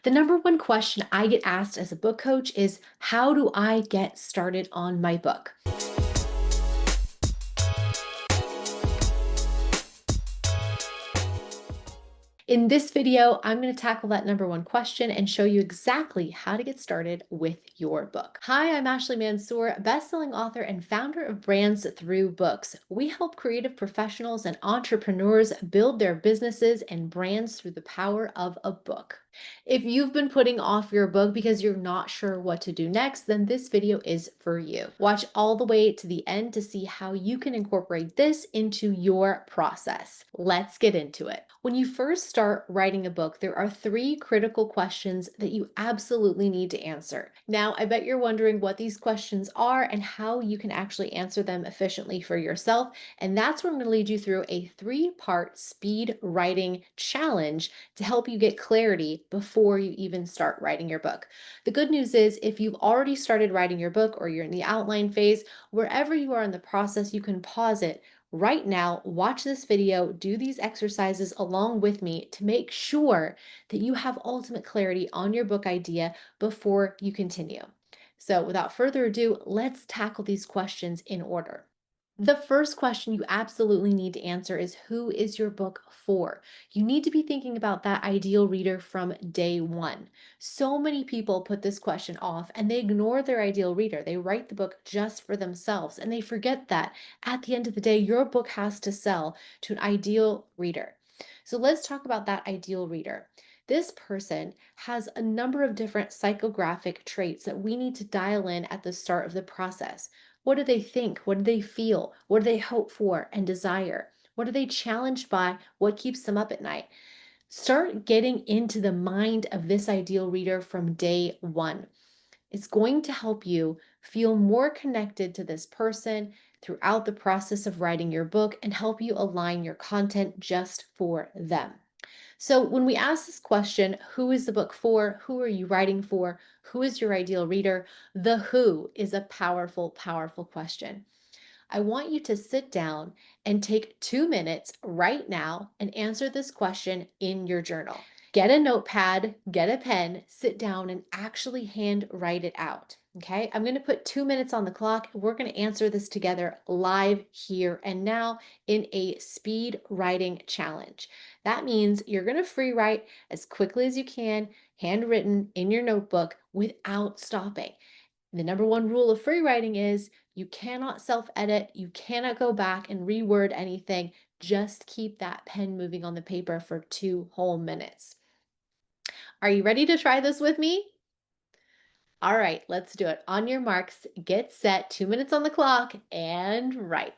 The number one question I get asked as a book coach is, how do I get started on my book? In this video, I'm going to tackle that number one question and show you exactly how to get started with your book. Hi, I'm Ashley Mansour, bestselling author and founder of Brands Through Books. We help creative professionals and entrepreneurs build their businesses and brands through the power of a book. If you've been putting off your book because you're not sure what to do next, then this video is for you. Watch all the way to the end to see how you can incorporate this into your process. Let's get into it. When you first start writing a book, there are three critical questions that you absolutely need to answer. Now, I bet you're wondering what these questions are and how you can actually answer them efficiently for yourself. And that's where I'm going to lead you through a three-part speed writing challenge to help you get clarity before you even start writing your book. The good news is if you've already started writing your book or you're in the outline phase, wherever you are in the process, you can pause it right now, watch this video, do these exercises along with me to make sure that you have ultimate clarity on your book idea before you continue. So without further ado, let's tackle these questions in order. The first question you absolutely need to answer is, who is your book for? You need to be thinking about that ideal reader from day one. So many people put this question off and they ignore their ideal reader. They write the book just for themselves and they forget that at the end of the day, your book has to sell to an ideal reader. So let's talk about that ideal reader. This person has a number of different psychographic traits that we need to dial in at the start of the process. What do they think? What do they feel? What do they hope for and desire? What are they challenged by? What keeps them up at night? Start getting into the mind of this ideal reader from day one. It's going to help you feel more connected to this person throughout the process of writing your book and help you align your content just for them. So when we ask this question, who is the book for? Who are you writing for? Who is your ideal reader? The who is a powerful, powerful question. I want you to sit down and take 2 minutes right now and answer this question in your journal. Get a notepad, get a pen, sit down and actually hand write it out. Okay, I'm going to put 2 minutes on the clock. We're going to answer this together live here and now in a speed writing challenge. That means you're going to free write as quickly as you can, handwritten in your notebook without stopping. The number one rule of free writing is you cannot self-edit, you cannot go back and reword anything. Just keep that pen moving on the paper for 2 whole minutes. Are you ready to try this with me? All right, let's do it. On your marks, get set, 2 minutes on the clock, and write.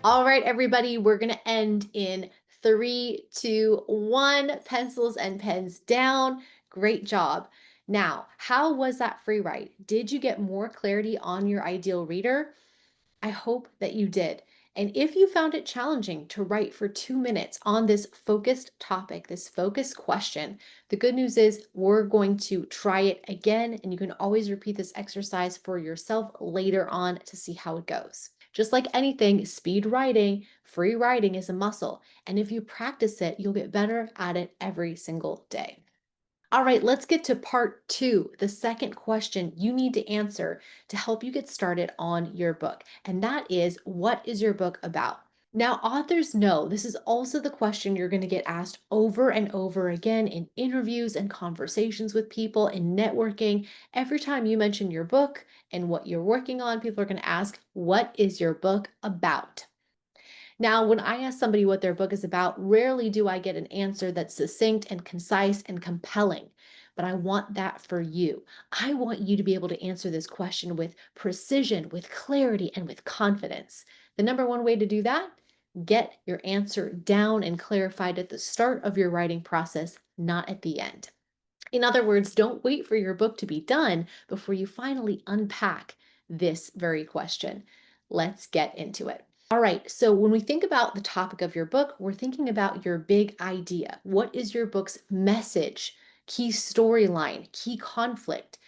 All right, everybody, we're going to end in three, two, one. Pencils and pens down. Great job. Now, how was that free write? Did you get more clarity on your ideal reader? I hope that you did. And if you found it challenging to write for 2 minutes on this focused topic, this focused question, the good news is we're going to try it again, and you can always repeat this exercise for yourself later on to see how it goes. Just like anything, speed writing, free writing is a muscle. And if you practice it, you'll get better at it every single day. All right, let's get to part two, the second question you need to answer to help you get started on your book. And that is, what is your book about? Now, authors know this is also the question you're going to get asked over and over again in interviews and conversations with people in networking. Every time you mention your book and what you're working on, people are going to ask, what is your book about? Now, when I ask somebody what their book is about, rarely do I get an answer that's succinct and concise and compelling. But I want that for you. I want you to be able to answer this question with precision, with clarity, and with confidence. The number one way to do that, get your answer down and clarified at the start of your writing process, not at the end. In other words, don't wait for your book to be done before you finally unpack this very question. Let's get into it. All right, so when we think about the topic of your book, we're thinking about your big idea. What is your book's message, key storyline, key conflict?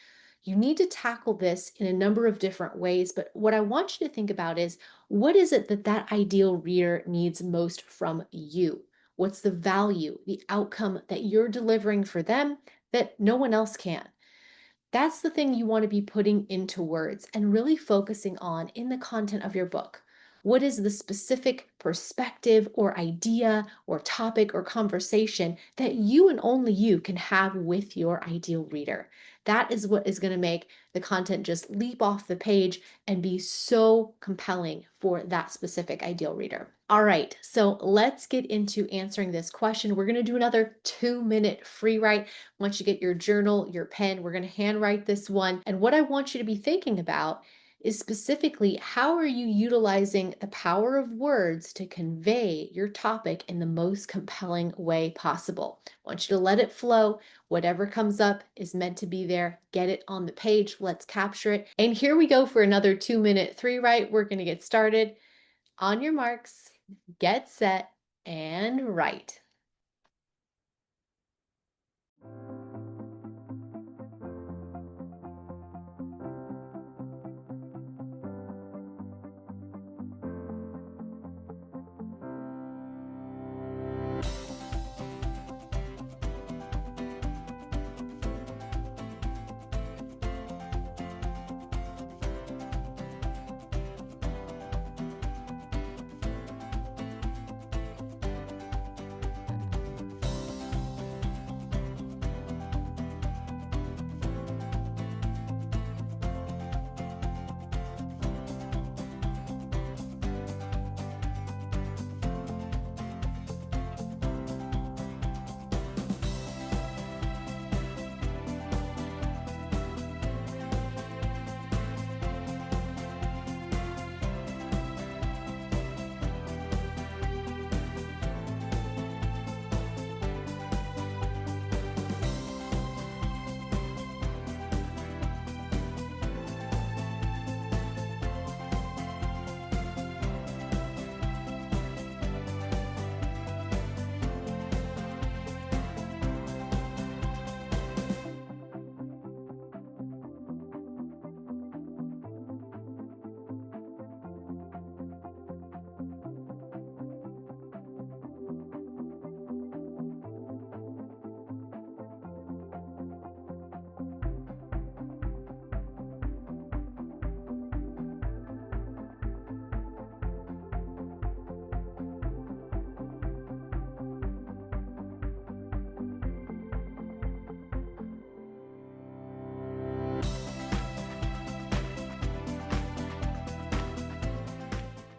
You need to tackle this in a number of different ways, but what I want you to think about is, what is it that that ideal reader needs most from you? What's the value, the outcome that you're delivering for them that no one else can? That's the thing you want to be putting into words and really focusing on in the content of your book. What is the specific perspective or idea or topic or conversation that you and only you can have with your ideal reader? That is what is going to make the content just leap off the page and be so compelling for that specific ideal reader. All right, so let's get into answering this question. We're going to do another 2-minute free write. Once you get your journal, your pen, we're going to handwrite this one. And what I want you to be thinking about is specifically, how are you utilizing the power of words to convey your topic in the most compelling way possible? I want you to let it flow. Whatever comes up is meant to be there. Get it on the page. Let's capture it. And here we go for another 2-minute free write. We're going to get started. On your marks, get set, and write.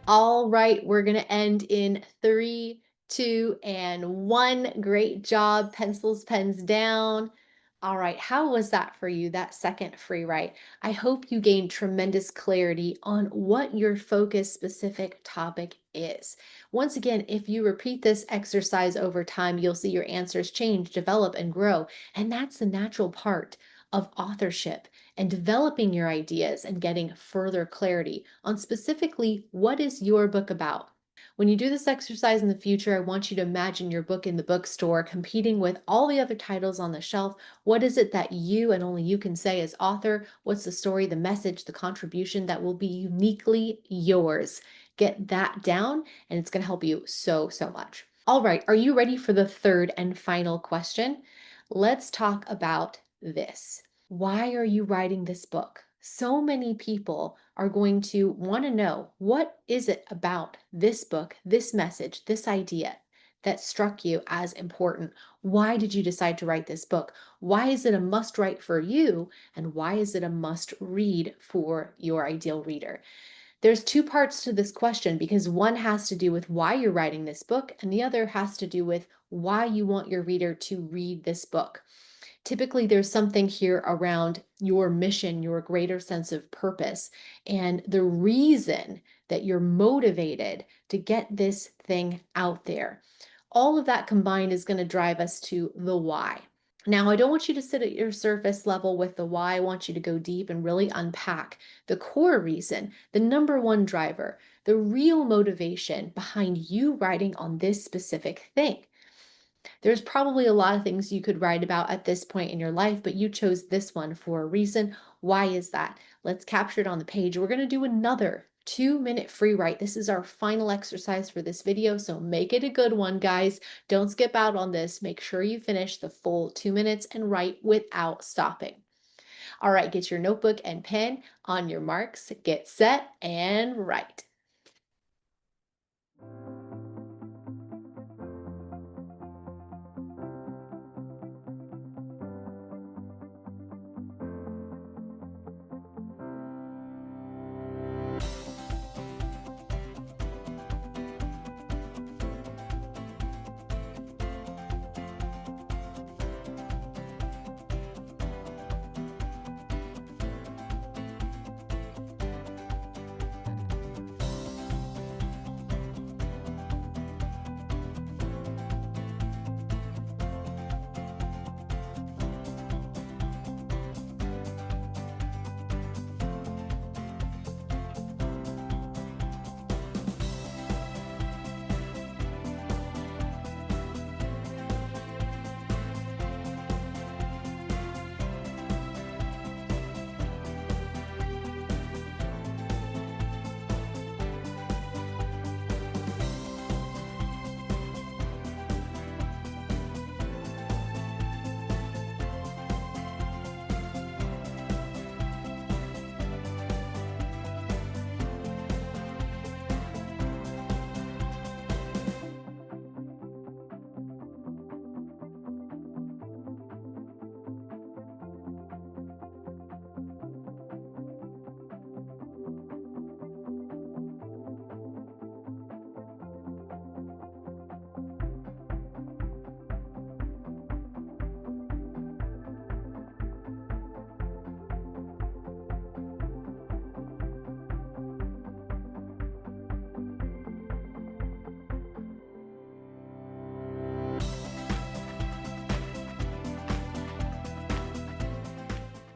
All right, we're going to end in three, two, and one. Great job. Pencils, pens down. All right, how was that for you, that second free write? I hope you gained tremendous clarity on what your focus specific topic is. Once again, if you repeat this exercise over time, you'll see your answers change, develop, and grow. And that's the natural part of authorship and developing your ideas and getting further clarity on specifically what is your book about. When you do this exercise in the future, I want you to imagine your book in the bookstore competing with all the other titles on the shelf. What is it that you and only you can say as author? What's the story, the message, the contribution that will be uniquely yours? Get that down, and it's going to help you so, so much. All right, are you ready for the third and final question? Let's talk about this. Why are you writing this book? So many people are going to want to know, what is it about this book, this message, this idea that struck you as important? Why did you decide to write this book? Why is it a must write for you? And why is it a must read for your ideal reader? There's two parts to this question because one has to do with why you're writing this book, and the other has to do with why you want your reader to read this book. Typically, there's something here around your mission, your greater sense of purpose, and the reason that you're motivated to get this thing out there. All of that combined is going to drive us to the why. Now, I don't want you to sit at your surface level with the why. I want you to go deep and really unpack the core reason, the number one driver, the real motivation behind you writing on this specific thing. There's probably a lot of things you could write about at this point in your life, but you chose this one for a reason. Why is that? Let's capture it on the page. We're going to do another 2-minute free write. This is our final exercise for this video, so make it a good one, guys. Don't skip out on this. Make sure you finish the full 2 minutes and write without stopping. All right, get your notebook and pen. On your marks, get set, and write.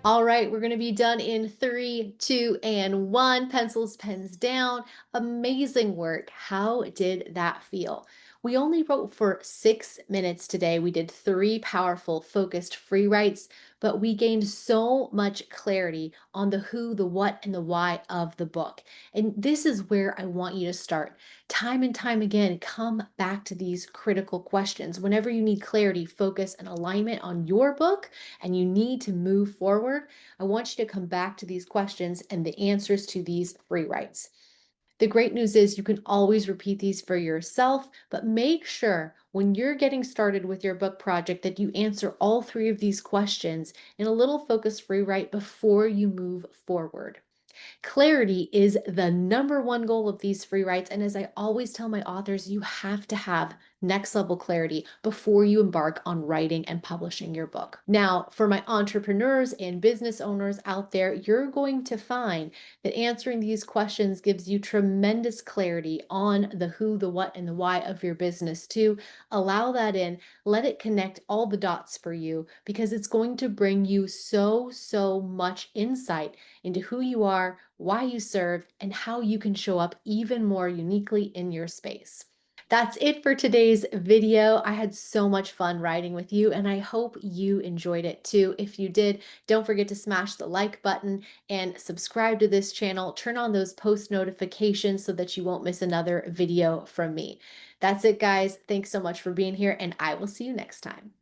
All right, we're going to be done in 3, 2, and 1. Pencils, pens down. Amazing work. How did that feel? We only wrote for 6 minutes today. We did 3 powerful, focused free writes, but we gained so much clarity on the who, the what, and the why of the book. And this is where I want you to start. Time and time again, come back to these critical questions. Whenever you need clarity, focus, and alignment on your book, and you need to move forward, I want you to come back to these questions and the answers to these free writes. The great news is you can always repeat these for yourself, but make sure when you're getting started with your book project that you answer all 3 of these questions in a little focused free write before you move forward. Clarity is the number one goal of these free writes. And as I always tell my authors, you have to have next level clarity before you embark on writing and publishing your book. Now, for my entrepreneurs and business owners out there, you're going to find that answering these questions gives you tremendous clarity on the who, the what, and the why of your business too. Allow that in, let it connect all the dots for you because it's going to bring you so much insight into who you are, why you serve, and how you can show up even more uniquely in your space. That's it for today's video. I had so much fun writing with you, and I hope you enjoyed it too. If you did, don't forget to smash the like button and subscribe to this channel. Turn on those post notifications so that you won't miss another video from me. That's it, guys. Thanks so much for being here, and I will see you next time.